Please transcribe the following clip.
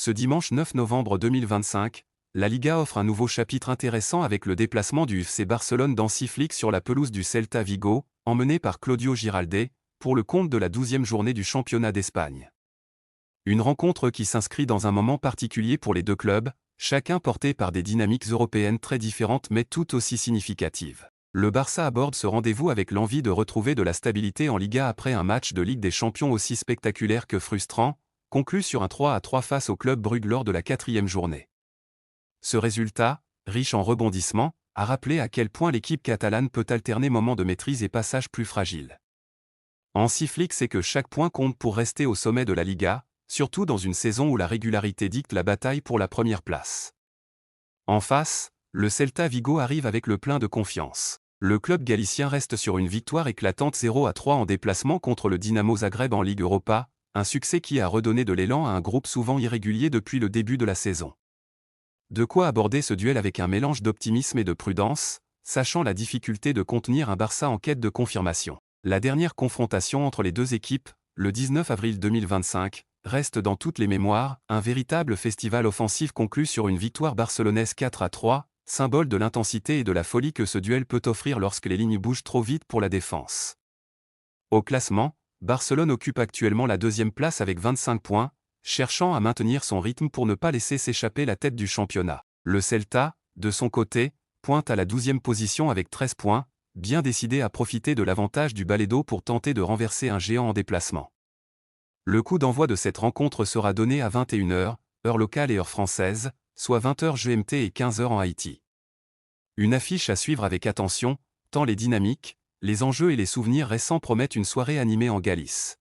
Ce dimanche 9 novembre 2025, la Liga offre un nouveau chapitre intéressant avec le déplacement du FC Barcelone d'Hansi sur la pelouse du Celta Vigo, emmené par Claudio Giraldet, pour le compte de la 12e journée du championnat d'Espagne. Une rencontre qui s'inscrit dans un moment particulier pour les deux clubs, chacun porté par des dynamiques européennes très différentes mais tout aussi significatives. Le Barça aborde ce rendez-vous avec l'envie de retrouver de la stabilité en Liga après un match de Ligue des Champions aussi spectaculaire que frustrant, conclu sur un 3-3 face au club Brugge lors de la 4e journée. Ce résultat, riche en rebondissements, a rappelé à quel point l'équipe catalane peut alterner moments de maîtrise et passages plus fragiles. Hansi Flick sait que chaque point compte pour rester au sommet de la Liga, surtout dans une saison où la régularité dicte la bataille pour la première place. En face, le Celta Vigo arrive avec le plein de confiance. Le club galicien reste sur une victoire éclatante 0-3 en déplacement contre le Dinamo Zagreb en Ligue Europa, un succès qui a redonné de l'élan à un groupe souvent irrégulier depuis le début de la saison. De quoi aborder ce duel avec un mélange d'optimisme et de prudence, sachant la difficulté de contenir un Barça en quête de confirmation. La dernière confrontation entre les deux équipes, le 19 avril 2025, reste dans toutes les mémoires, un véritable festival offensif conclu sur une victoire barcelonaise 4-3, symbole de l'intensité et de la folie que ce duel peut offrir lorsque les lignes bougent trop vite pour la défense. Au classement, Barcelone occupe actuellement la 2e place avec 25 points, cherchant à maintenir son rythme pour ne pas laisser s'échapper la tête du championnat. Le Celta, de son côté, pointe à la 12e position avec 13 points, bien décidé à profiter de l'avantage du balai d'eau pour tenter de renverser un géant en déplacement. Le coup d'envoi de cette rencontre sera donné à 21h, heure locale et heure française, soit 20h GMT et 15h en Haïti. Une affiche à suivre avec attention, tant les dynamiques, les enjeux et les souvenirs récents promettent une soirée animée en Galice.